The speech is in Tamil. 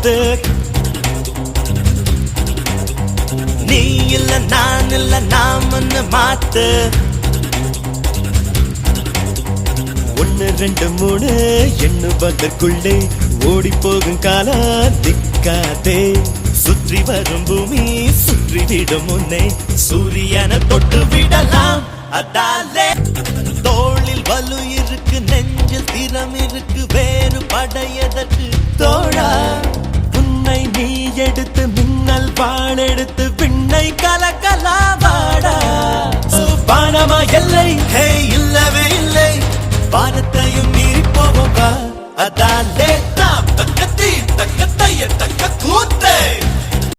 மாத்து. நீ இல்ல நான் இல்ல நாமன்னு மாத்து. 1 2 3 எண்ணுவதற்குள்ளே ஓடி போகும் காலம் திக்காதே. சுற்றி வரும் பூமி சுற்றி விடும் முன்னே சூரியனை தொட்டு விடலாம். அதாலே தோளில் வலு இருக்கு, நெஞ்சில் திறம் இருக்கு, வேறு படையதற்கு தோழா. உன்னை நீ எடுத்து மின்னல் பால் எடுத்து விண்ணை கலக்கலா வாடா. வானமா எல்லை ஹே இல்லவே இல்லை, வானத்தையும் மீறி போவோம். அதாலே தக்கத்தி தக்கத்தைய தக்க கூத்தே.